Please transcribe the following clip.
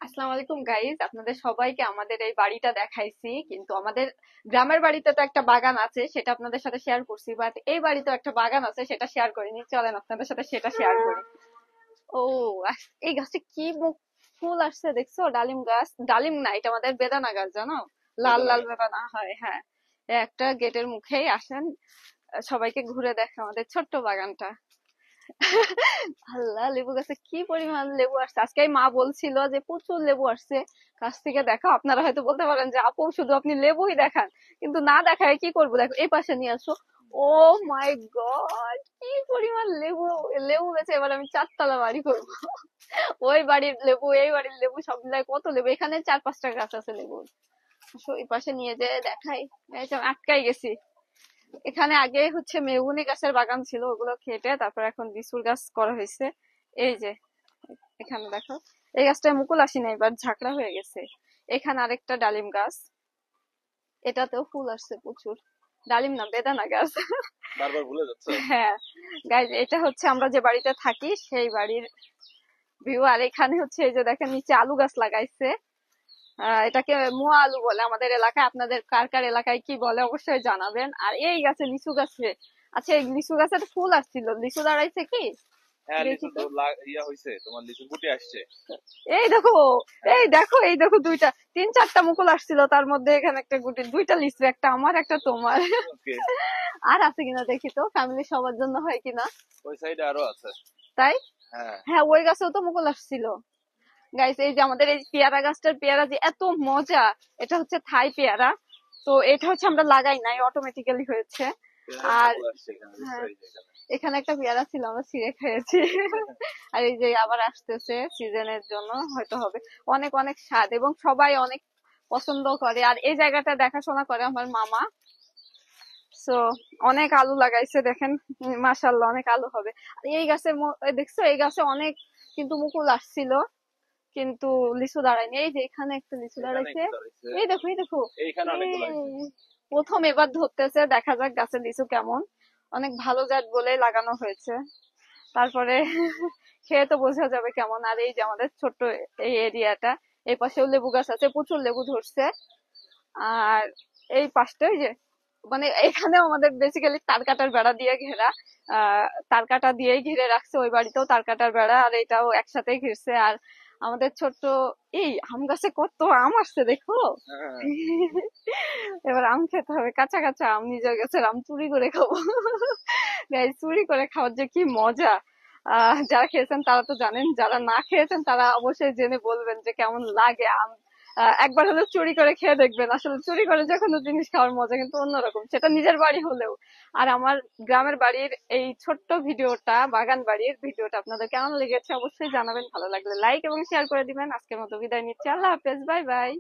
আসসালামু আলাইকুম গাইজ, আপনাদের সবাইকে আমাদের এই বাড়িটা দেখাইছি, কিন্তু আমাদের গ্রামের বাড়িতে তো একটা বাগান আছে, সেটা আপনাদের সাথে শেয়ার করছি, বাট এই বাড়িতেও একটা বাগান আছে, সেটা শেয়ার করিনি। চলেন আপনাদের সাথে সেটা শেয়ার করি। ও, এই গাছটা কি ফুল আসছে দেখছো? ডালিম গাছ, ডালিম না, এটা আমাদের বেদানা গাছ, জানো? লাল বেদনা লাল গাছ। বেদানা হয়, হ্যাঁ। একটা গেটের মুখেই আসেন, সবাইকে ঘুরে দেখে আমাদের ছোট্ট বাগানটা। আল্লাহ, লেবু গাছে কি পরিমাণ লেবু আসছে! আজকে এই মা বলছিল যে প্রচুর লেবু আসছে, কাছ থেকে দেখো। আপনারা হয়তো বলতে পারেন যে আপু শুধু আপনি লেবুই দেখান, কিন্তু না দেখায় কি করবো, দেখো এই পাশে নিয়ে আসো। ও মাই গড, কি পরিমাণ লেবু! লেবু বেচে এবার আমি 4 তলা বাড়ি করবো। ওই বাড়ির লেবু, এই বাড়ির লেবু, সব মিলায় কত লেবু! এখানে 4-5টা গাছ আছে লেবুর। ওই পাশে নিয়ে যেয়ে দেখাই। এই যে আমি আটকাই গেছি। এখানে আগে হচ্ছে মেহগনি গাছের বাগান ছিল, ওগুলো কেটে তারপর এখন লিচুর গাছ করা হয়েছে। এই যে এখানে দেখো, এই গাছটায় মুকুল আসি না, এবার ঝাঁকড়া হয়ে গেছে। এখানে আরেকটা ডালিম গাছ, এটাতেও ফুল আসছে প্রচুর। ডালিম না, বেদানা গাছ। বারবার ভুলে যাচ্ছ। হ্যাঁ গাইজ, এটা হচ্ছে আমরা যে বাড়িতে থাকি সেই বাড়ির ভিউ। আর এখানে হচ্ছে এই যে দেখেন, নিচে আলু গাছ লাগাইছে। এটাকে মোয়া আলু বলে আমাদের এলাকায়, আপনাদের কার কার এলাকায় কি বলে অবশ্যই জানাবেন। আর এই গাছে, লিচু গাছে, আচ্ছা এই লিচু গাছে তো ফুল আসছিল, লিচু দাঁড়াইছে কি হ্যাঁ, দেখি লিচু তো। ইয়া হইছে, তোমার লিচু গুটি আসছে। এই দেখো, এই হ্যাঁ। দেখো, এই দেখো, দুইটা 3-4টা মুকুল আসছিল, তার মধ্যে এখানে একটা গুটি, দুইটা লিচু, একটা আমার একটা তোমার। ওকে। আর আছে কিনা দেখি তো, ফ্যামিলি সবার জন্য হয় কিনা। ওই সাইডে আরো আছে। তাই? হ্যাঁ। হ্যাঁ, ওই গাছেও তো মুকুল আসছিল। গাইস, এই যে আমাদের এই পেয়ারা গাছটার পেয়ারা যে এত মজা! এটা হচ্ছে থাই পেয়ারা। তো এটা হচ্ছে আমরা লাগাই নাই, অটোমেটিক্যালি হয়েছে। পেয়ারার আর মুকুল আসছে এখানে, দেখছো হ্যাঁ, এই যে এখানে। এখানে একটা পেয়ারা ছিল, আমরা ছিঁড়ে খেয়েছি। আর এই যে আবার আসতেছে সিজনের জন্য, হয়তো হবে। অনেক অনেক স্বাদ, এবং সবাই অনেক পছন্দ করে। আর এই জায়গাটা দেখাশোনা করে আমার মামা। সো অনেক আলু লাগাইছে দেখেন, মাশাআল্লাহ, অনেক আলু হবে। আর এই গাছে দেখছো, এই গাছে অনেক কিন্তু মুকুল আসছিল, কিন্তু লিচু দাঁড়ায়নি। এই যে এখানে একটা লিচু এখানে দাঁড়াইছে। একটু দাঁড়াইছে। এই দেখো, এই দেখো। এইখানে অনেকগুলো হয়েছে। এই প্রথম এবার ধরতেছে, দেখা যাক গাছের লিচু কেমন। অনেক ভালো জাত বলে লাগানো হয়েছে, তারপরে খেয়ে তো বোঝা যাবে কেমন। আর এই যে আমাদের ছোট্ট এই এরিয়াটা, এই পাশেও লেবু গাছ আছে, প্রচুর লেবু ধরছে। আর এই পাশটা, ওই যে মানে এখানেও আমাদের বেসিক্যালি তার কাটার বেড়া দিয়ে ঘেরা। তার কাটা দিয়েই ঘিরে রাখছে, ওই বাড়িতেও তার কাটার বেড়া, আর এটাও একসাথে ঘিরছে। আর আমাদের ছোট্ট এই আম গাছে কত আম আসছে দেখো। হ্যাঁ। এবার আম খেতে হবে, কাঁচা কাঁচা আম, নিজের গাছের আম চুরি করে খাবো। গাইস, চুরি করে খাওয়ার যে কি মজা! যারা খেয়েছেন তারা তো জানেন, যারা না খেয়েছেন তারা অবশ্যই জেনে বলবেন যে কেমন লাগে আম। একবার হলেও চুরি করে খেয়ে দেখবেন, আসলে চুরি করে যে কোনো জিনিস খাওয়ার মজা কিন্তু অন্যরকম, সেটা নিজের বাড়ি হলেও। আর আমার গ্রামের বাড়ির এই ছোট্ট ভিডিওটা, বাগান বাড়ির ভিডিওটা আপনাদের কেমন লেগেছে অবশ্যই জানাবেন। ভালো লাগলে লাইক এবং শেয়ার করে দিবেন। আজকের মতো বিদায় নিচ্ছি, আল্লাহ হাফেজ, বাই বাই।